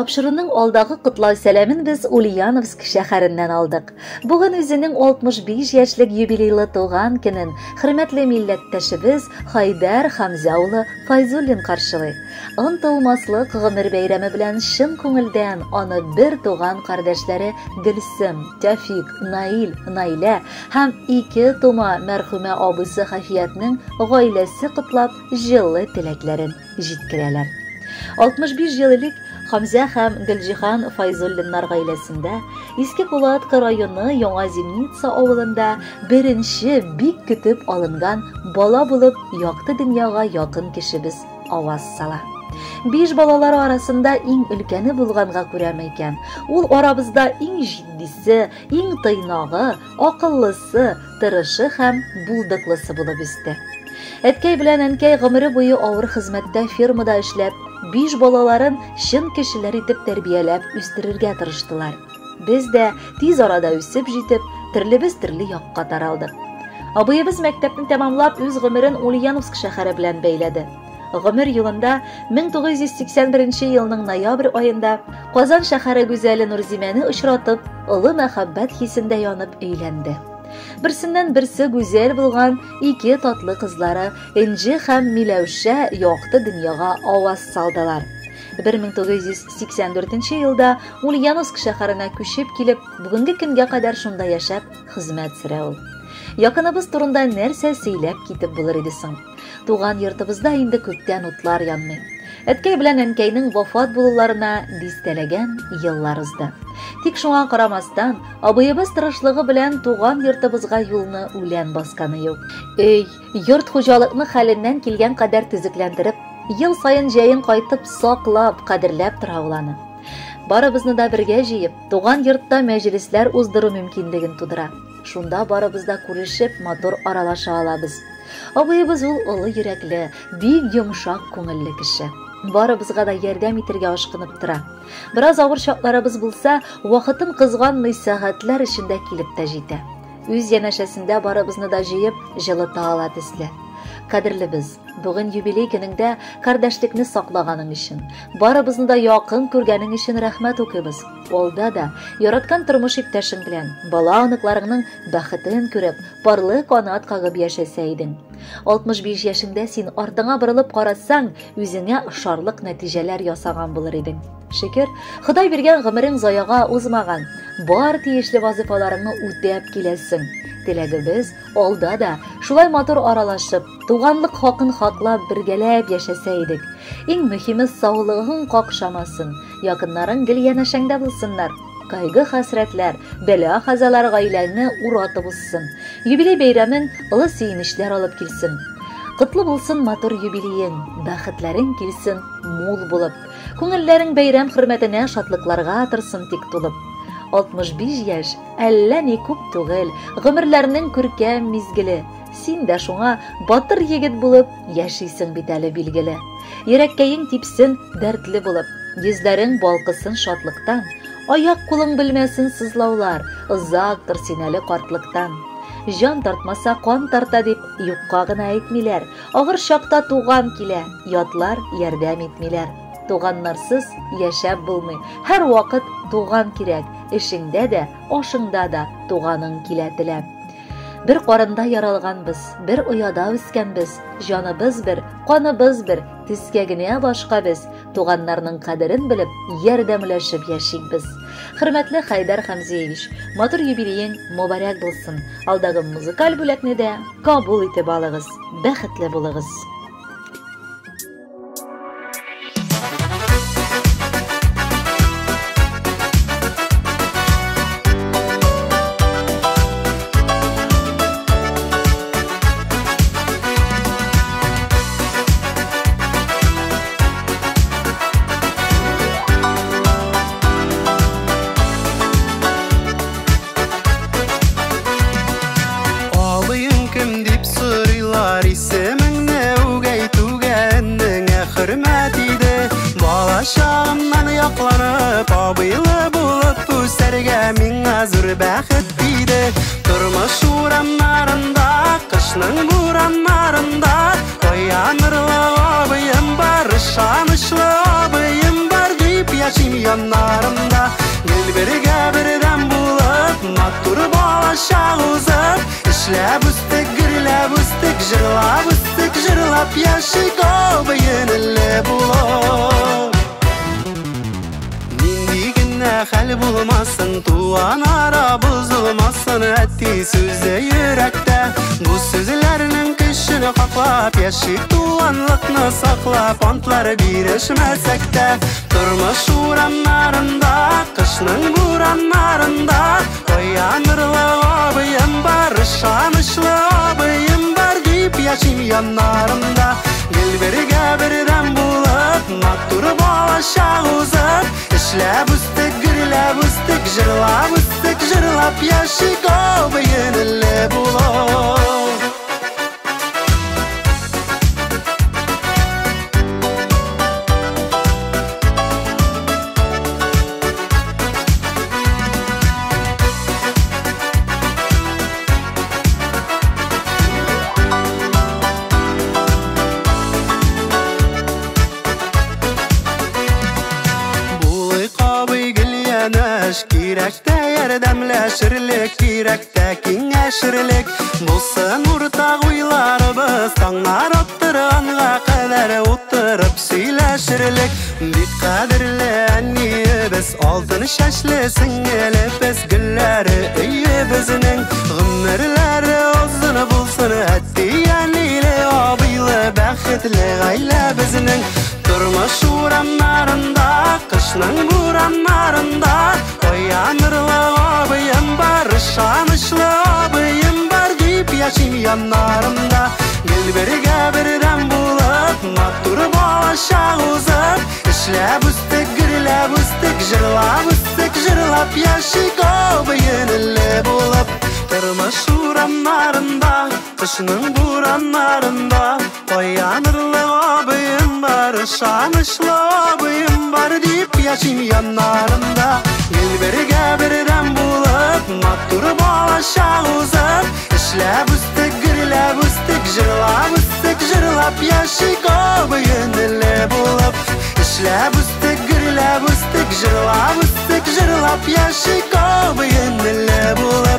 Тапшырының алдагы котлау сәламен без Ульяновск шәһәреннән алдык. Бүген үзенең 65 яшьлек юбилейлы туган көнен хөрмәтле милләттәшебез Хайдар Хамза улы Файзуллин каршылый. Онтылмаслык гомер бәйрәме белән шын күңелдән аны бер туган кардәшләре Гөлсем, Тәфик, Наил, Наилә һәм 2 тума мәрхүмә абысы Хафиятның гаиләсе котлап җылы теләкләрен җиткерәләр. 65 ел элек Хамза һәм Гөлҗиһан Файзуллиннар гаиләсендә Иске Кулатка районы Яңа Зимница авылында беренче бик көтеп алынган бала булып якты дөньяга якын кешебез аваз сала. 5 балалары арасында иң өлкәне булганга күрәме икән. Ул арабызда иң җитдисе, иң тыйнагы, акыллысы, тырышы һәм булдыклысы булып үсте. Әткәй белән әнкәй гомере буе авыр хезмәттә фермада эшләп, 5 балаларын чын кешеләр итеп тәрбияләп үстерергә тырыштылар. Без дә тиз арада үсеп җитеп, төрлебез төрле якка таралдык. Абыебыз мәктәпне тәмамлап үз гомерен Ульяновск шәһәре белән бәйләде. Гомер елында 1981 елның ноябрь аенда Казан шәһәре гүзәле Нурзимәне очратып, олы мәхәббәт хисендә янып өйләнде. Берсеннән берсе гүзәл булган 2 татлы кызлары Энҗе һәм Миләүшә якты дөньяга аваз салдылар. 1984 елда Ульяновск шәһәренә күчеп килеп, бүгенге көнгә кадәр шунда яшәп, хезмәт сөрә ул. Якыныбыз турында нәрсә сөйләп китеп булыр иде соң. Туган йортыбызда инде күптән утлар янмый. Әткәй белән әнкәйнең вафат булуларына дистәләгән еллар узды. Тик шуңа карамастан, абыебыз тырышлыгы белән туган йортыбызга юлны үлән басканы юк. Йорт хуҗалыкны хәленнән килгән кадәр төзекләндереп, ел сайын җәен кайтып саклап, кадерләп тора уланы. Барыбызны да бергә җыеп, туган йортта мәҗлесләр уздыру мөмкинлеген тудыра. Шунда барыбызда күрешеп, матур аралаша алабыз. Абыебыз ул олы йөрәкле, бик йомшак күңелле кеше. Барыбызга да ярдәм итәргә ашкынып тора. Бераз авыр чакларыбыз булса, вакытын кызганмый сәгатьләр эчендә килеп тә җитә. Үз янәшәсендә барыбызны да җыеп, җылыта ала төсле. Кадерлебез, бүген юбилей көнендә кардәшлекне саклаганың өчен, барыбызны да якын күргәнең өчен рәхмәт укыйбыз. Алда да яраткан тормыш иптәшең белән бала аныкларыңның бәхетен күреп, парлы канат кагып яшәсә идең. 65 яшендә син артыңа борылып карасаң, үзеңә ошарлык нәтиҗәләр ясаган булыр идең. Шөкер, Ходай биргән гомерең заяга узмаган. Бар тиешле вазифаларыңны үтәп киләсең. Теләгебез алда да шулай матур аралашып, туганлык хакын хаклап бергәләп яшәсә идек. Иң мөһиме саулыгың какшамасын, якыннарың гел янәшәңдә булсыннар. Кайгы хәсрәтләр, бәла хазалар гаиләңне уратып узсын. Юбилей бәйрәмен олы сөенечләр алып килсен. Котлы булсын матур юбилеең, бәхетләрең килсен мул булып. Күңелләрең бәйрәм хөрмәтенә шатлыкларга тырсын тик тулып. 65 яшь, әллә ни күп түгел, гомерләрнең күркәм мизгеле. Син дә шуңа батыр егет булып яшисең бит әле билгеле. Йөрәккәең типсен дәртле булып, йөзләрең балкысын шатлыктан, аяк кулың белмәсен сызлаулар, озактыр син әле картлыктан. Жан тартмаса кан тарта дип юкка гына әйтмиләр, агыр чакта туган килә, ятлар ярдәм итмиләр. Туганнарсыз яшәп булмый, һәр вакыт туган кирәк, эшеңдә дә, ашыңда да туганың килә теләп. Бер карында яралганбыз, бер ояда үскәнбез, җаныбыз бер, каныбыз бер, төскә генә башка без, туганнарның кадерен белеп, ярдәмләшеп яшибез. Хөрмәтле Хайдар Хамзеевич, матур юбилеең мөбарәк булсын. Алдагы музыкаль бүләкне дә кабул итеп алыгыз. Бәхетле булыгыз. Şamdan yaklанып, абыйлы булып үсәргә миңа зур бәхет тиде. Тормыш урамнарында, кышның бураннарында, каянырлы абыем бар, ышанычлы абыем бар дип yaşayım yanlarımda. Gel birge birden bulup mattur bolaşa uzak. İşlep üstek girilep üstek jırlap üstek jırlap yaşayık o beyenille bulup. Nindigine hal bulmasın, tuğan ara bozulmasın. Etti sözde yürekte bu sözlerinin kışını kaklap, yaşayık tuğanlıkını saklap, antlar birleşmesek de. Durmuş uğranlarında, kışının buranlarında, koyanırlı abıyım var, şanışlı abıyım var deyip yaşayım yanlarımda. Gel birge birden bulup mattur bolaşa uzak. İşlep üstek girilep üstek jırlap üstek jırlap yaşayık o beyenille bulup. Kirekte yerdemleşirlik, kirekte kingeşirlik. Bulsun urtaq uylarımız, tağlar otturanğa kadar oturup söyleşirlik. Bit kadirli biz, altın şaşlı singeli biz. Gülleri iyi bizinin, gümürleri uzun bulsun. Ettiyenliyle abıylı, bəxtli gayle bizinin. Durmuş uğranlarında, kışının buranlarında, koyanırlı abıyım var, şanışlı abıyım var deyip yaşayım yanlarımda. Gel birge birden bulup mattur bolaşa uzak. İşlep üstek girilep üstek jırlap üstek jırlap yaşayık o beyenille bulup. Durmuş uğranlarında, kışının buranlarında, koyanırlı abıyım var, şanışlı abıyım var deyip yaşayım yanlarında. Gel birge birden bulup mattur bolaşa uzak. İşlep üstek girilep üstek jırlap üstek jırlap yaşayık o beyenille bulup. İşlep üstek girilep üstek jırlap üstek jırlap yaşayık o beyenille bulup.